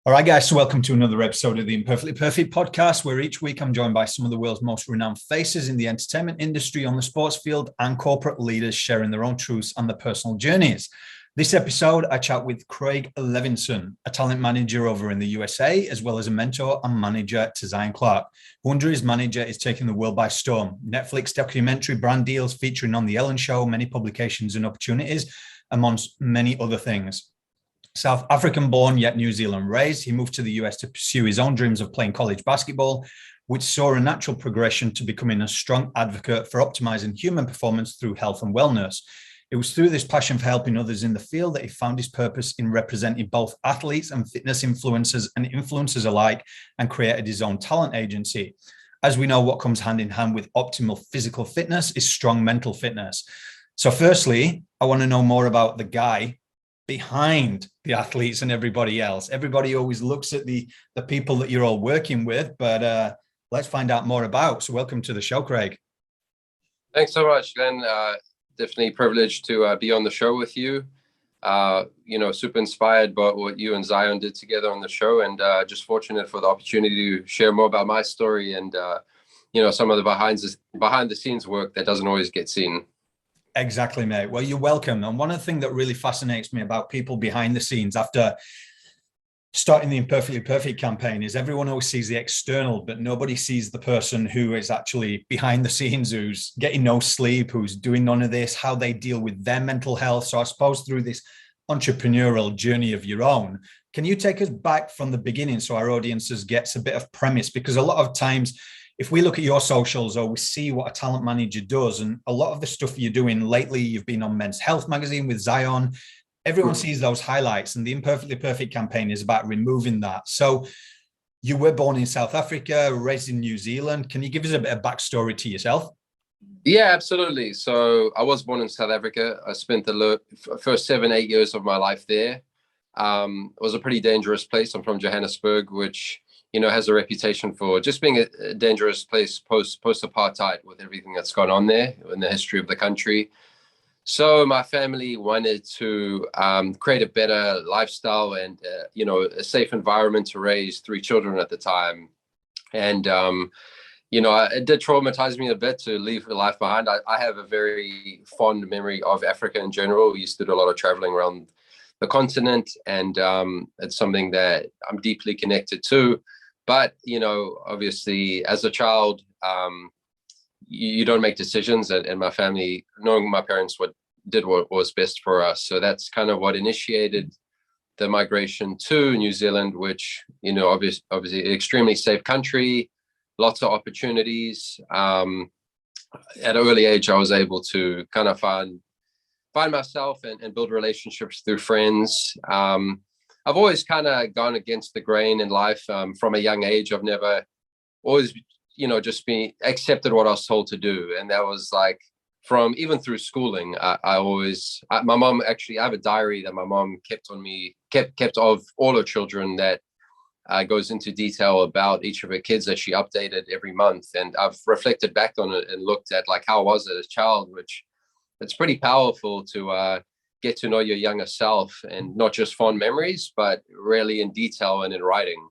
All right, guys, so welcome to another episode of the Imperfectly Perfect podcast, where each week I'm joined by some of the world's most renowned faces in the entertainment industry, on the sports field, and corporate leaders sharing their own truths and their personal journeys. This episode, I chat with Craig Levinson, a talent manager over in the USA, as well as a mentor and manager to Zion Clark, who under his manager is taking the world by storm. Netflix documentary, brand deals featuring on The Ellen Show, many publications and opportunities, amongst many other things. South African born, yet New Zealand raised, he moved to the US to pursue his own dreams of playing college basketball, which saw a natural progression to becoming a strong advocate for optimizing human performance through health and wellness. It was through this passion for helping others in the field that he found his purpose in representing both athletes and fitness influencers and influencers alike, and created his own talent agency. As we know, what comes hand in hand with optimal physical fitness is strong mental fitness. So firstly, I want to know more about the guy behind the athletes and everybody else. Everybody always looks at the people that you're all working with, but let's find out more about. So welcome to the show, Craig. Thanks so much, Glenn. Definitely privileged to be on the show with you. Super inspired by what you and Zion did together on the show, and just fortunate for the opportunity to share more about my story and some of the behind the scenes work that doesn't always get seen. Exactly, mate. Well, you're welcome. And one of the things that really fascinates me about people behind the scenes after starting the Imperfectly Perfect campaign is everyone always sees the external, but nobody sees the person who is actually behind the scenes, who's getting no sleep, who's doing none of this, how they deal with their mental health. So I suppose through this entrepreneurial journey of your own, can you take us back from the beginning so our audiences gets a bit of premise? Because a lot of times, if we look at your socials or we see what a talent manager does, and a lot of the stuff you're doing lately, you've been on Men's Health magazine with Zion, everyone sees those highlights, and the Imperfectly Perfect campaign is about removing that. So you were born in South Africa, raised in New Zealand. Can you give us a bit of backstory to yourself? Yeah, absolutely. So I was born in South Africa. I spent the first 7-8 years of my life there. It was a pretty dangerous place. I'm from Johannesburg, which has a reputation for just being a dangerous place post-apartheid, with everything that's gone on there in the history of the country. So my family wanted to create a better lifestyle and, a safe environment to raise 3 children at the time. And, it did traumatize me a bit to leave life behind. I have a very fond memory of Africa in general. We used to do a lot of traveling around the continent, and it's something that I'm deeply connected to. But, obviously, as a child, you don't make decisions. And my family, knowing my parents, did what was best for us. So that's kind of what initiated the migration to New Zealand, which, obviously an extremely safe country, lots of opportunities. At an early age, I was able to kind of find myself and build relationships through friends. I've always kind of gone against the grain in life from a young age. I've never always, just been accepted what I was told to do. And that was like even through schooling. My mom, actually, I have a diary that my mom kept of all her children that goes into detail about each of her kids that she updated every month. And I've reflected back on it and looked at like, how was it as a child, which it's pretty powerful to get to know your younger self, and not just fond memories, but really in detail and in writing.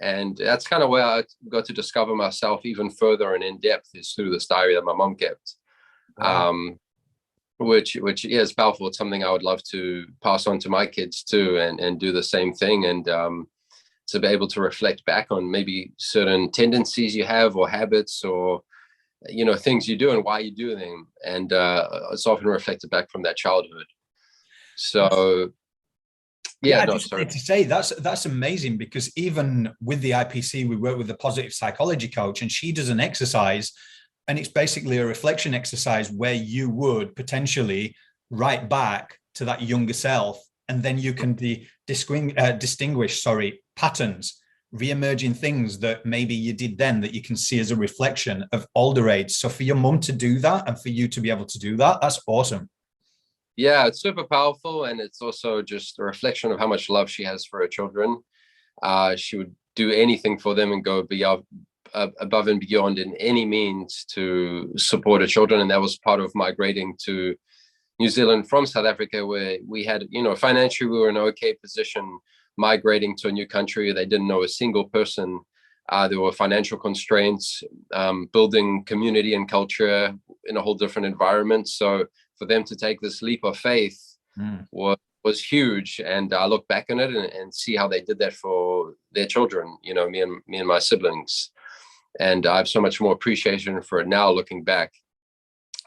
And that's kind of where I got to discover myself even further and in depth, is through this diary that my mom kept. Wow. Which is powerful. It's something I would love to pass on to my kids too, and do the same thing. And to be able to reflect back on maybe certain tendencies you have, or habits, or things you do and why you do them. And it's often reflected back from that childhood. So I just wanted to say that's amazing, because even with the IPC, we work with a positive psychology coach, and she does an exercise, and it's basically a reflection exercise where you would potentially write back to that younger self, and then you can distinguish patterns, re-emerging things that maybe you did then that you can see as a reflection of older age. So for your mum to do that, and for you to be able to do that, that's awesome. Yeah, it's super powerful. And it's also just a reflection of how much love she has for her children. She would do anything for them and go above and beyond in any means to support her children. And that was part of migrating to New Zealand from South Africa, where we had, financially, we were in an okay position migrating to a new country. They didn't know a single person. There were financial constraints, building community and culture in a whole different environment. So for them to take this leap of faith was huge. And I look back on it and see how they did that for their children, me and my siblings. And I have so much more appreciation for it now, looking back,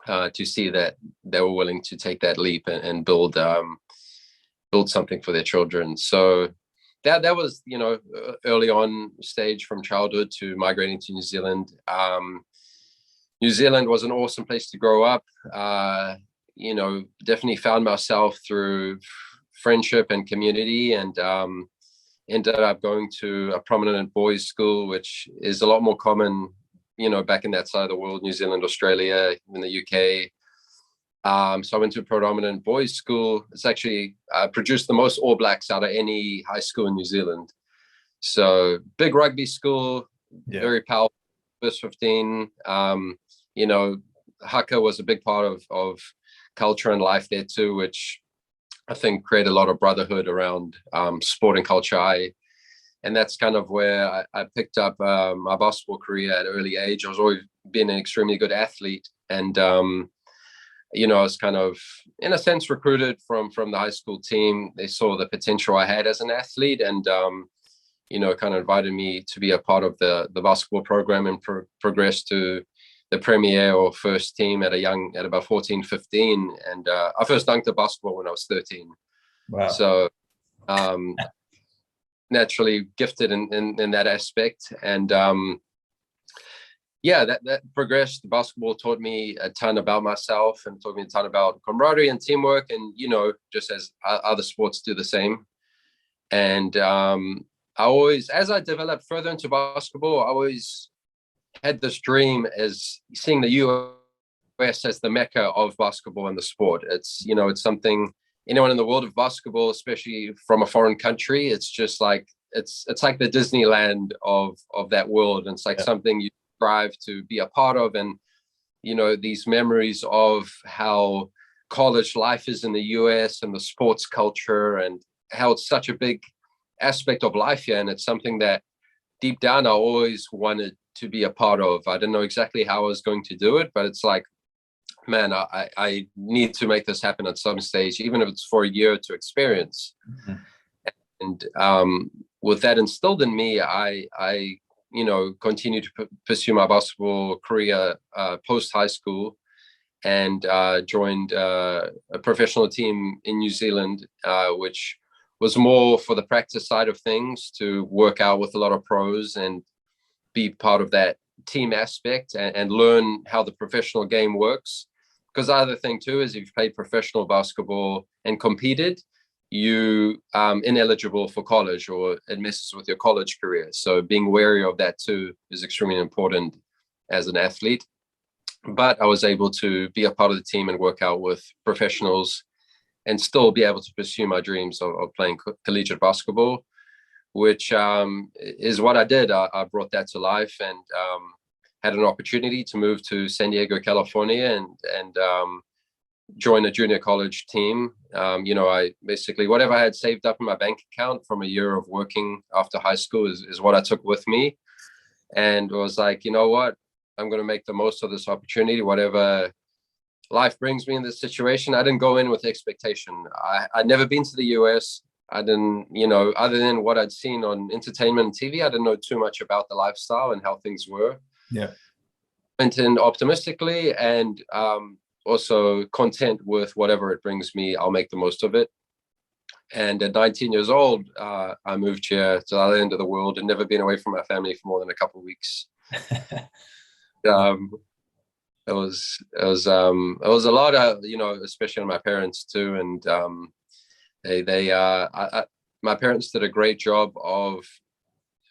to see that they were willing to take that leap and build something for their children. So that was, early on stage from childhood to migrating to New Zealand. New Zealand was an awesome place to grow up. Definitely found myself through friendship and community, and ended up going to a prominent boys' school, which is a lot more common, back in that side of the world, New Zealand, Australia, in the UK. So I went to a predominant boys' school. It's actually produced the most All Blacks out of any high school in New Zealand. So big rugby school, very powerful, first 15. Haka was a big part of culture and life there too, which I think created a lot of brotherhood around sport and culture. And that's kind of where I picked up my basketball career at an early age. I was always been an extremely good athlete, and I was kind of, in a sense, recruited from the high school team. They saw the potential I had as an athlete, and kind of invited me to be a part of the basketball program and progress to the premier or first team at about 14, 15. And I first dunked a basketball when I was 13. Wow. So naturally gifted in that aspect. And that progressed. Basketball taught me a ton about myself and taught me a ton about camaraderie and teamwork, and just as other sports do the same. And I always, as I developed further into basketball, I always had this dream as seeing the US as the mecca of basketball and the sport. It's it's something, anyone in the world of basketball, especially from a foreign country, it's just like it's like the Disneyland of that world. And it's like something you strive to be a part of. And these memories of how college life is in the US and the sports culture, and how it's such a big aspect of life here. And it's something that deep down I always wanted to be a part of. I didn't know exactly how I was going to do it, but it's like, man, I need to make this happen at some stage, even if it's for a year to experience. And with that instilled in me, I continued to pursue my basketball career post high school, and joined a professional team in New Zealand, which was more for the practice side of things, to work out with a lot of pros and be part of that team aspect and learn how the professional game works. Because the other thing too is, if you've played professional basketball and competed, you ineligible for college, or it messes with your college career. So being wary of that too is extremely important as an athlete. But I was able to be a part of the team and work out with professionals and still be able to pursue my dreams of playing collegiate basketball, which is what I did. I brought that to life, and had an opportunity to move to San Diego, California, and join a junior college team. I basically, whatever I had saved up in my bank account from a year of working after high school is what I took with me, and was like, you know what, I'm going to make the most of this opportunity, whatever life brings me in this situation. I didn't go in with expectation. I'd never been to the US. I didn't, other than what I'd seen on entertainment and TV, I didn't know too much about the lifestyle and how things were. Yeah. Went in optimistically, and also content with whatever it brings me. I'll make the most of it. And at 19 years old, I moved here to the other end of the world, and never been away from my family for more than a couple of weeks. It was a lot of, especially on my parents too. And my parents did a great job of,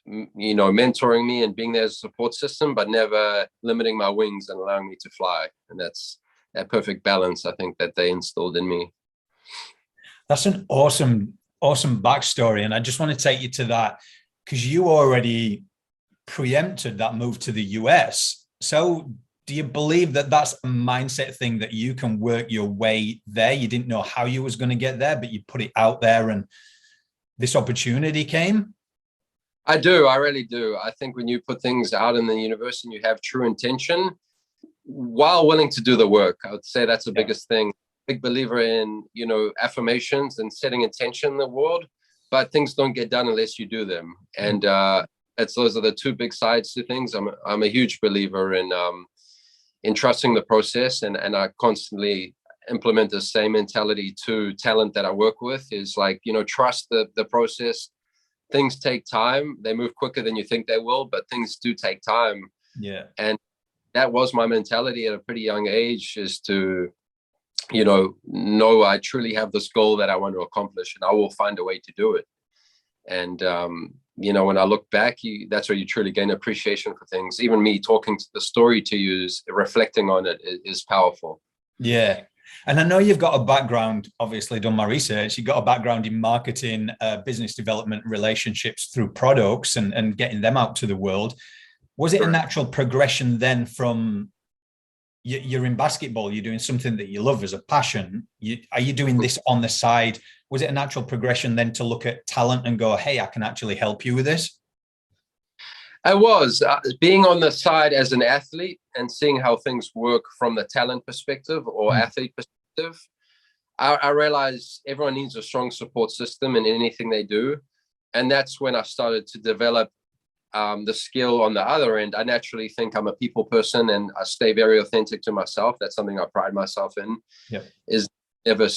mentoring me and being there as a support system, but never limiting my wings and allowing me to fly. And that's that perfect balance, I think, that they instilled in me. That's an awesome backstory. And I just want to take you to that, because you already preempted that move to the US. So do you believe that that's a mindset thing, that you can work your way there? You didn't know how you was going to get there, but you put it out there, and this opportunity came? I do. I really do. I think when you put things out in the universe and you have true intention while willing to do the work, I would say that's the biggest thing. Big believer in, affirmations and setting intention in the world, but things don't get done unless you do them. And those are the two big sides to things. I'm a huge believer in trusting the process, and I constantly implement the same mentality to talent that I work with, is like, trust the process. Things take time. They move quicker than you think they will, but things do take time. Yeah. And that was my mentality at a pretty young age, is to, know I truly have this goal that I want to accomplish, and I will find a way to do it. And, when I look back, that's where you truly gain appreciation for things. Even me talking to the story to you, reflecting on it is powerful. Yeah. And I know you've got a background, obviously done my research, you've got a background in marketing, business development, relationships through products and getting them out to the world. Was it a natural progression then from, you're in basketball, you're doing something that you love as a passion. Are you doing this on the side? Was it a natural progression then to look at talent and go, hey, I can actually help you with this? I was being on the side as an athlete and seeing how things work from the talent perspective or athlete perspective. I realized everyone needs a strong support system in anything they do. And that's when I started to develop the skill on the other end. I naturally think I'm a people person, and I stay very authentic to myself. That's something I pride myself in, is never,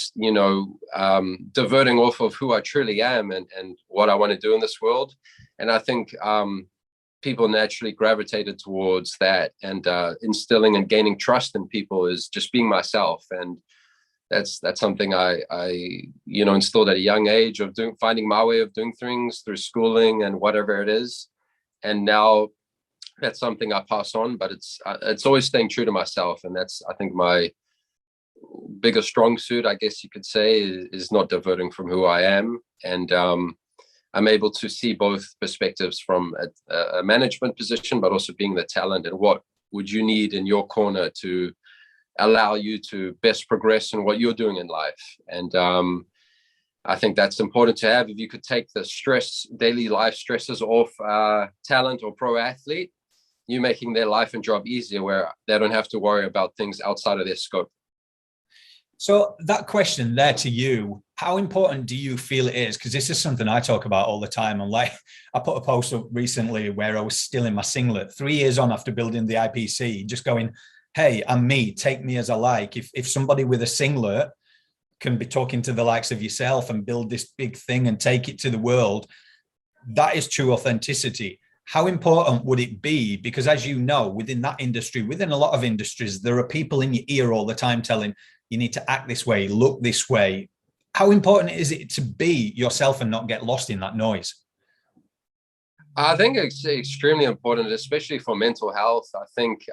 diverting off of who I truly am and what I want to do in this world. And I think people naturally gravitated towards that, and instilling and gaining trust in people is just being myself. And that's something I instilled at a young age, of finding my way of doing things through schooling and whatever it is. And now that's something I pass on, but it's always staying true to myself. And that's, I think, my biggest strong suit, I guess you could say, is not diverting from who I am. And I'm able to see both perspectives from a management position, but also being the talent, and what would you need in your corner to allow you to best progress in what you're doing in life. And I think that's important to have. If you could take the daily life stresses off talent or pro athlete, you're making their life and job easier, where they don't have to worry about things outside of their scope. So that question there to you, how important do you feel it is? Because this is something I talk about all the time. And like, I put a post up recently where I was still in my singlet 3 years on after building the IPC, just going, hey, I'm me, take me as I like. If somebody with a singlet can be talking to the likes of yourself and build this big thing and take it to the world, that is true authenticity. How important would it be? Because as you know, within that industry, within a lot of industries, there are people in your ear all the time telling you need to act this way, look this way. How important is it to be yourself and not get lost in that noise? I think it's extremely important, especially for mental health. I think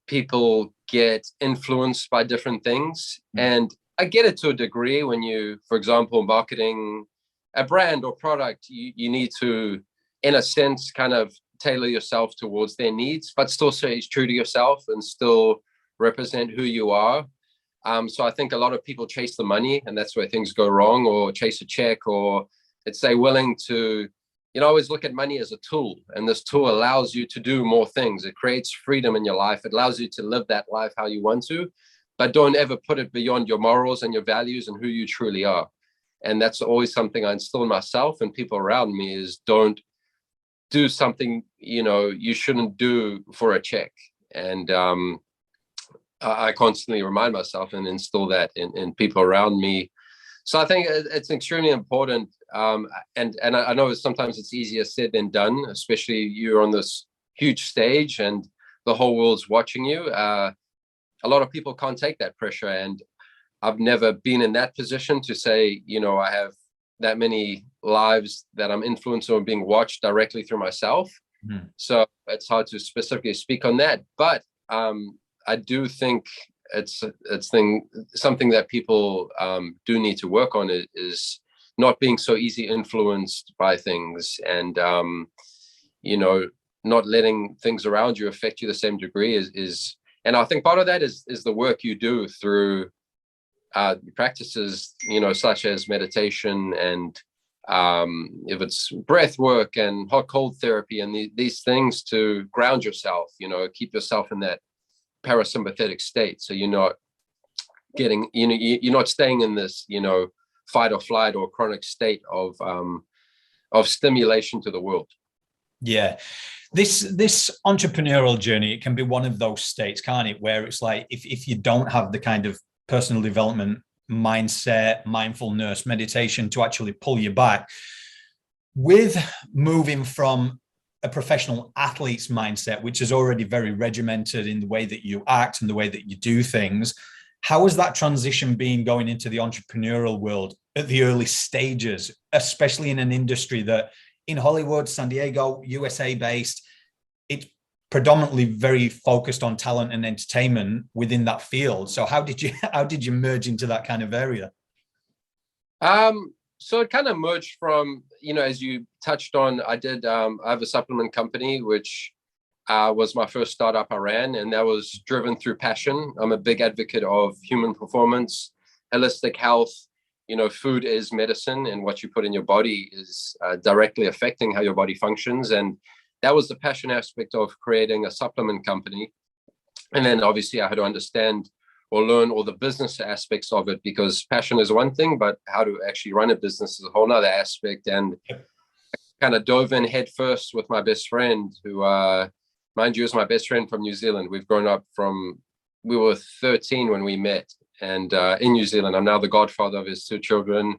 people get influenced by different things. And I get it to a degree. When you, for example, marketing a brand or product, you need to, in a sense, kind of tailor yourself towards their needs, but still stay true to yourself and still represent who you are. So I think a lot of people chase the money, and that's where things go wrong, or chase a check, or it's willing to, always look at money as a tool. And this tool allows you to do more things. It creates freedom in your life. It allows you to live that life how you want to, but don't ever put it beyond your morals and your values and who you truly are. And that's always something I instill in myself and people around me, is don't do something, you shouldn't do for a check. And I constantly remind myself and instill that in people around me. So I think it's extremely important. And I know sometimes it's easier said than done, especially you're on this huge stage and the whole world's watching you. A lot of people can't take that pressure. And I've never been in that position to say, I have that many lives that I'm influencing or being watched directly through myself. So it's hard to specifically speak on that. But I do think it's something that people do need to work on, is not being so easy influenced by things, and not letting things around you affect you the same degree is. And I think part of that is the work you do through practices, such as meditation and if it's breath work and hot cold therapy and these things to ground yourself, keep yourself in that parasympathetic state, so you're not getting, you're not staying in this, fight or flight or chronic state of stimulation to the world. Yeah. This entrepreneurial journey, it can be one of those states, can't it, where it's like if you don't have the kind of personal development mindset, mindfulness, meditation to actually pull you back, with moving from a professional athlete's mindset, which is already very regimented in the way that you act and the way that you do things, how has that transition been going into the entrepreneurial world at the early stages, especially in an industry that in Hollywood, San Diego, USA based, it's predominantly very focused on talent and entertainment within that field. So how did you merge into that kind of area? So it kind of merged from, as you touched on, I have a supplement company, which was my first startup I ran, and that was driven through passion. I'm a big advocate of human performance, holistic health. Food is medicine, and what you put in your body is directly affecting how your body functions. And that was the passion aspect of creating a supplement company. And then obviously I had to understand or learn all the business aspects of it, because passion is one thing, but how to actually run a business is a whole nother aspect. And I kind of dove in head first with my best friend, who, mind you, is my best friend from New Zealand. We've grown up we were 13 when we met, and in New Zealand. I'm now the godfather of his 2 children,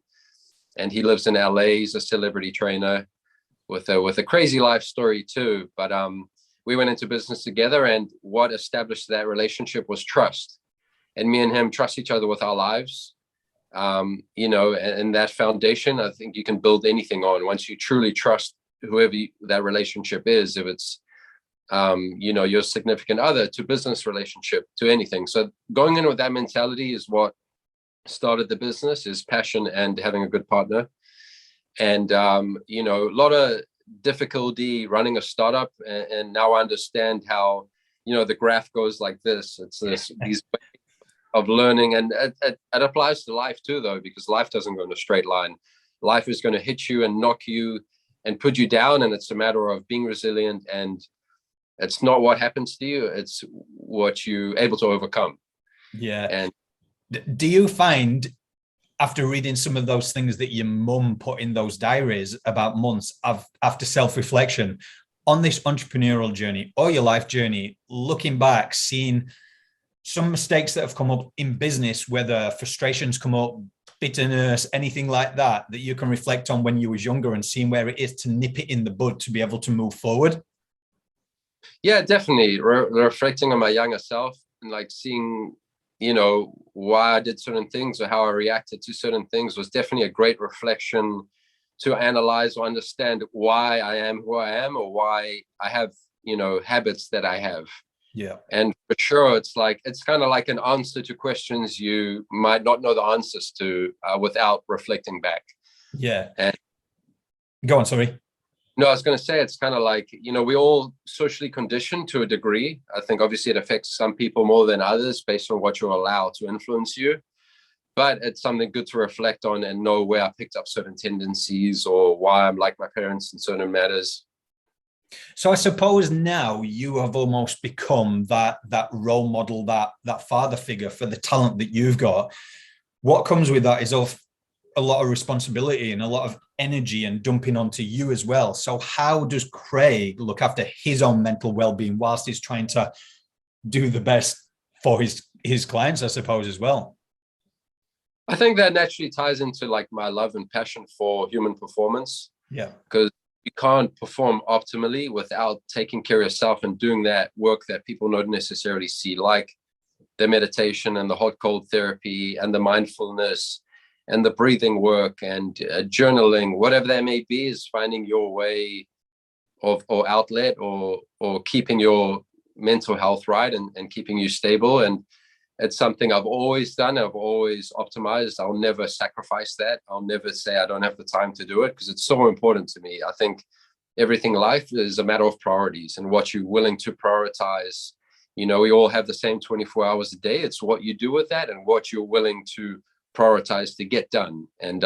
and he lives in LA. He's a celebrity trainer with a crazy life story too. But we went into business together, and what established that relationship was trust. And me and him trust each other with our lives. And that foundation, I think you can build anything on once you truly trust whoever that relationship is, if it's your significant other, to business relationship, to anything. So going in with that mentality is what started the business, is passion and having a good partner. And a lot of difficulty running a startup, and now I understand how the graph goes like this. It's these of learning, and it applies to life too, though, because life doesn't go in a straight line. Life is going to hit you and knock you and put you down, and it's a matter of being resilient. And it's not what happens to you, it's what you're able to overcome. Yeah. And do you find, after reading some of those things that your mum put in those diaries about months after self-reflection on this entrepreneurial journey or your life journey, looking back, seeing some mistakes that have come up in business, whether frustrations come up, bitterness, anything like that you can reflect on when you was younger, and seeing where it is to nip it in the bud to be able to move forward? Yeah, definitely. Reflecting on my younger self and like seeing, why I did certain things or how I reacted to certain things was definitely a great reflection to analyze or understand why I am who I am, or why I have, habits that I have. Yeah. And for sure, it's kind of like an answer to questions you might not know the answers to without reflecting back. Yeah. And go on, sorry. No, I was going to say, it's kind of like, we're all socially conditioned to a degree. I think obviously it affects some people more than others based on what you're allowed to influence you. But it's something good to reflect on and know where I picked up certain tendencies or why I'm like my parents in certain matters. So I suppose now you have almost become that role model, that father figure for the talent that you've got. What comes with that is a lot of responsibility and a lot of energy and dumping onto you as well. So how does Craig look after his own mental well-being whilst he's trying to do the best for his clients, I suppose, as well? I think that naturally ties into like my love and passion for human performance. Yeah. Because you can't perform optimally without taking care of yourself and doing that work that people don't necessarily see, like the meditation and the hot cold therapy and the mindfulness and the breathing work and journaling, whatever that may be, is finding your way of or outlet or keeping your mental health right and keeping you stable. And it's something I've always done. I've always optimized. I'll never sacrifice that. I'll never say I don't have the time to do it, because it's so important to me. I think everything in life is a matter of priorities and what you're willing to prioritize. We all have the same 24 hours a day. It's what you do with that and what you're willing to prioritize to get done. And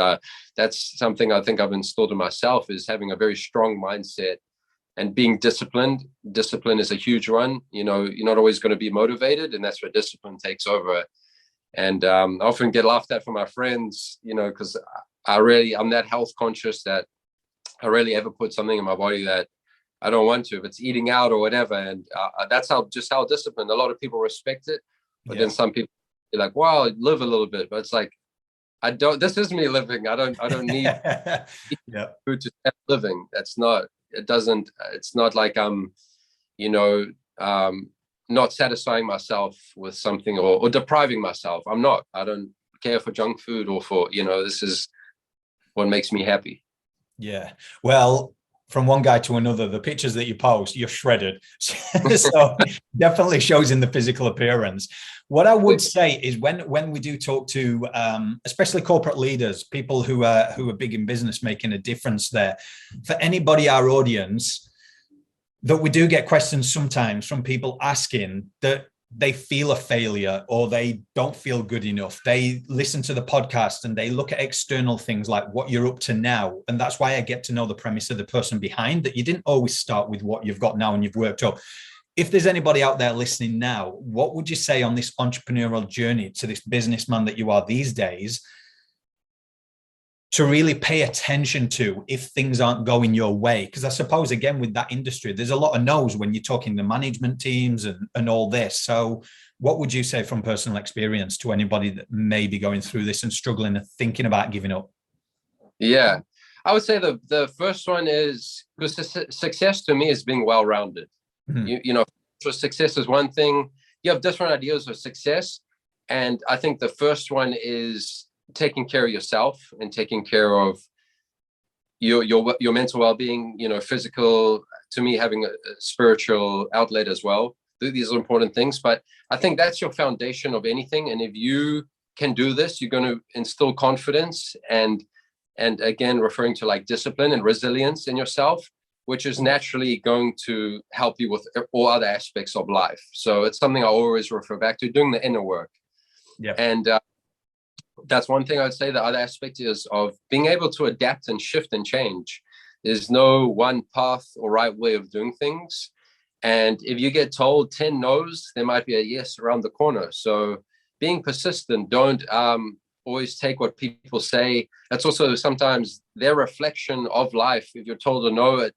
that's something I think I've installed in myself, is having a very strong mindset and being disciplined. Discipline is a huge one. You know, you're not always going to be motivated, and that's where discipline takes over. And I often get laughed at from my friends, you know, because I'm that health conscious that I rarely ever put something in my body that I don't want to, if it's eating out or whatever. And that's how disciplined. A lot of people respect it, but then some people be like, wow, live a little bit. But it's like, this is me living. I don't need food to start living. It's not like I'm, you know, not satisfying myself with something or depriving myself. I don't care for junk food or for, you know, this is what makes me happy. Yeah. Well, from one guy to another, the pictures that you post, you're shredded. So definitely shows in the physical appearance. What I would say is when we do talk to, especially corporate leaders, people who are big in business, making a difference there, for anybody, our audience, that we do get questions sometimes from people asking that they feel a failure or they don't feel good enough. They listen to the podcast and they look at external things like what you're up to now. And that's why I get to know the premise of the person behind, that you didn't always start with what you've got now and you've worked up. If there's anybody out there listening now, what would you say on this entrepreneurial journey to this businessman that you are these days, to really pay attention to if things aren't going your way? Because I suppose, again, with that industry, there's a lot of no's when you're talking to management teams and all this. So what would you say from personal experience to anybody that may be going through this and struggling and thinking about giving up? Yeah, I would say the first one is, because success to me is being well-rounded. Mm-hmm. You know, so success is one thing. You have different ideas of success. And I think the first one is taking care of yourself and taking care of your mental well-being, you know, physical, to me, having a spiritual outlet as well. These are important things, but I think that's your foundation of anything. And if you can do this, you're going to instill confidence and again, referring to like discipline and resilience in yourself, which is naturally going to help you with all other aspects of life. So it's something I always refer back to, doing the inner work. Yeah. And that's one thing I would say. The other aspect is of being able to adapt and shift and change. There's no one path or right way of doing things. And if you get told 10 no's, there might be a yes around the corner. So being persistent, don't always take what people say. That's also sometimes their reflection of life. If you're told a no,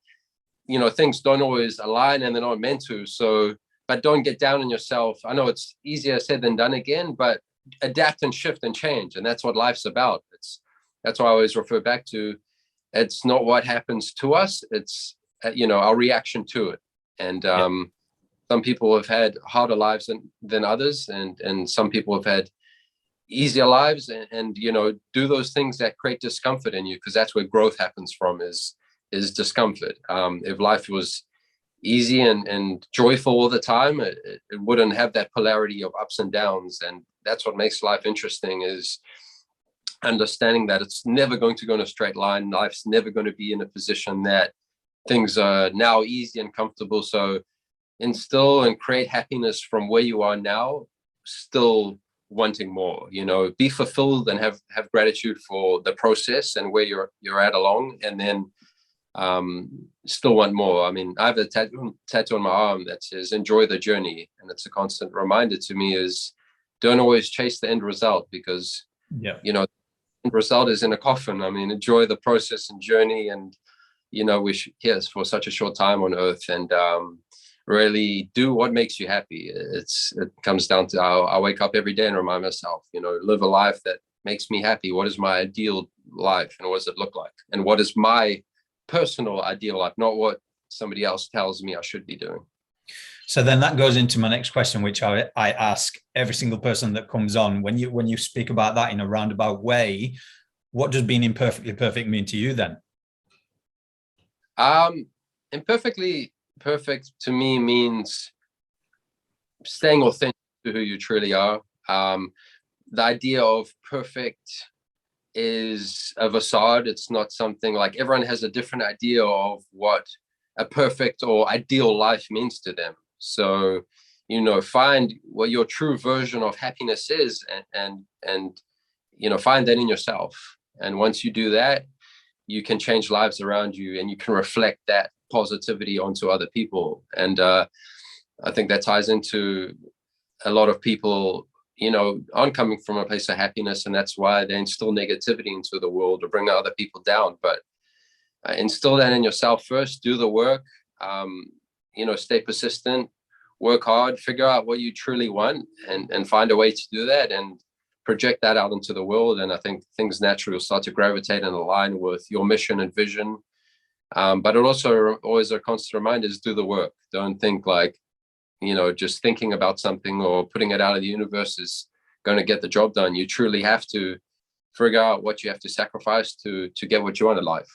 you know, things don't always align and they're not meant to. So, but don't get down on yourself. I know it's easier said than done again, but adapt and shift and change. And that's what life's about. That's why I always refer back to, it's not what happens to us. It's, you know, our reaction to it. And some people have had harder lives than others. And some people have had easier lives and, you know, do those things that create discomfort in you, because that's where growth happens from, is discomfort. If life was easy and joyful all the time, it wouldn't have that polarity of ups and downs. And that's what makes life interesting, is understanding that it's never going to go in a straight line. Life's never going to be in a position that things are now easy and comfortable. So instill and create happiness from where you are now, still wanting more, you know, be fulfilled and have gratitude for the process and where you're at along, and then still want more. I mean, I have a tattoo on my arm that says enjoy the journey, and it's a constant reminder to me, is don't always chase the end result, because you know, the end result is in a coffin. I mean, enjoy the process and journey, and you know, we're here for such a short time on earth, and really do what makes you happy. It comes down to I wake up every day and remind myself, you know, live a life that makes me happy. What is my ideal life, and what does it look like, and what is my personal ideal life, not what somebody else tells me I should be doing. So then that goes into my next question, which I ask every single person that comes on. When you speak about that in a roundabout way, what does being imperfectly perfect mean to you then? Imperfectly perfect to me means staying authentic to who you truly are. The idea of perfect is a facade. It's not something, like, everyone has a different idea of what a perfect or ideal life means to them. So, you know, find what your true version of happiness is, and find that in yourself. And once you do that, you can change lives around you, and you can reflect that positivity onto other people. And I think that ties into a lot of people, aren't coming from a place of happiness, and that's why they instill negativity into the world or bring other people down. But instill that in yourself first, do the work, stay persistent, work hard, figure out what you truly want, and find a way to do that and project that out into the world. And I think things naturally will start to gravitate and align with your mission and vision. But it also always a constant reminder is do the work. Don't think like, just thinking about something or putting it out of the universe is going to get the job done. You truly have to figure out what you have to sacrifice to get what you want in life.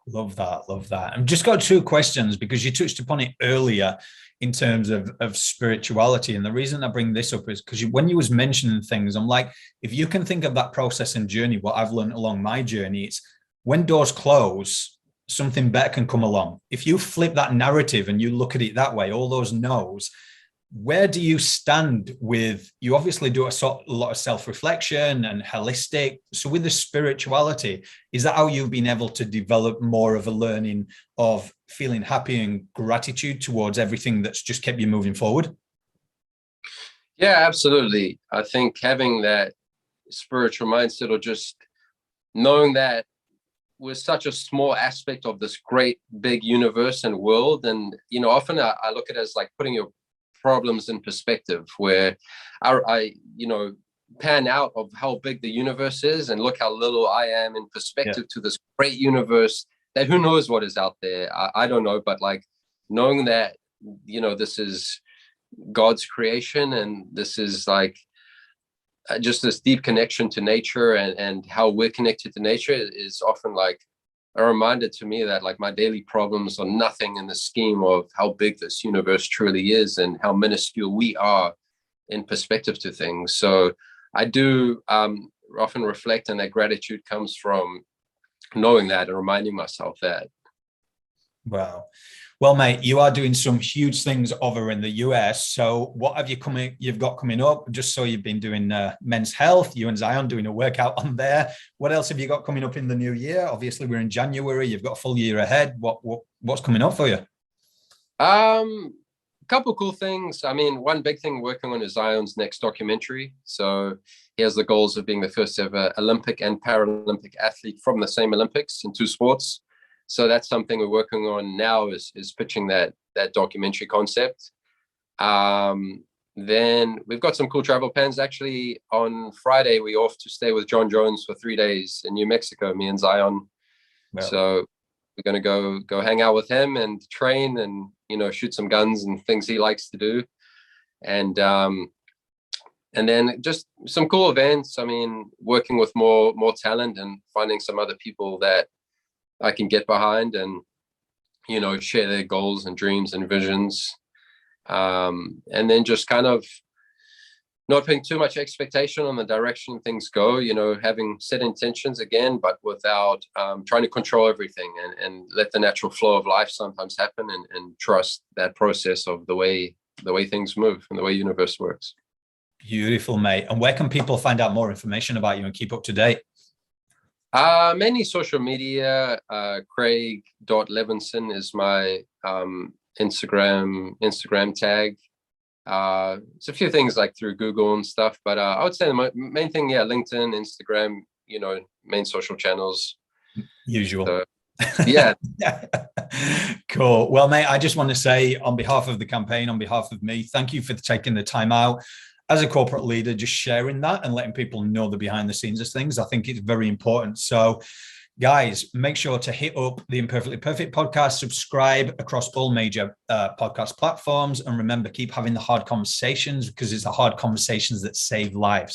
Love that. Love that. I've just got two questions because you touched upon it earlier in terms of spirituality. And the reason I bring this up is because when you was mentioning things, I'm like, if you can think of that process and journey, what I've learned along my journey, it's when doors close, something better can come along. If you flip that narrative and you look at it that way, all those no's, where do you stand with, you obviously do a lot of self-reflection and holistic. So with the spirituality, is that how you've been able to develop more of a learning of feeling happy and gratitude towards everything that's just kept you moving forward? Yeah, absolutely. I think having that spiritual mindset, or just knowing that we're such a small aspect of this great big universe and world. And, often I look at it as like putting your problems in perspective, where I pan out of how big the universe is and look how little I am in perspective to this great universe that who knows what is out there. I don't know, but like knowing that, this is God's creation, and this is like just this deep connection to nature, and how we're connected to nature is often like a reminder to me that like my daily problems are nothing in the scheme of how big this universe truly is and how minuscule we are in perspective to things. So I do often reflect, and that gratitude comes from knowing that and reminding myself that. Wow. Well, mate, you are doing some huge things over in the US. So what have you've got coming up? Just so you've been doing men's health, you and Zion doing a workout on there. What else have you got coming up in the new year? Obviously, we're in January. You've got a full year ahead. What's coming up for you? A couple of cool things. I mean, one big thing we're working on is Zion's next documentary. So he has the goals of being the first ever Olympic and Paralympic athlete from the same Olympics in two sports. So that's something we're working on now, is pitching that documentary concept. Then we've got some cool travel plans. Actually, on Friday, we're off to stay with John Jones for 3 days in New Mexico, me and Zion. Wow. So we're going to go hang out with him and train and, shoot some guns and things he likes to do. And then just some cool events. I mean, working with more talent and finding some other people that I can get behind and, share their goals and dreams and visions. And then just kind of not putting too much expectation on the direction things go, having set intentions again, but without trying to control everything, and let the natural flow of life sometimes happen, and trust that process of the way things move and the way the universe works. Beautiful, mate. And where can people find out more information about you and keep up to date? Mainly social media. Craig.Levinson is my Instagram tag. It's a few things like through Google and stuff, but I would say the main thing, LinkedIn, Instagram, main social channels. Usual. So, yeah. Cool. Well, mate, I just want to say on behalf of the campaign, on behalf of me, thank you for taking the time out as a corporate leader, just sharing that and letting people know the behind the scenes of things. I think it's very important. So guys, make sure to hit up the Imperfectly Perfect podcast, subscribe across all major podcast platforms. And remember, keep having the hard conversations, because it's the hard conversations that save lives.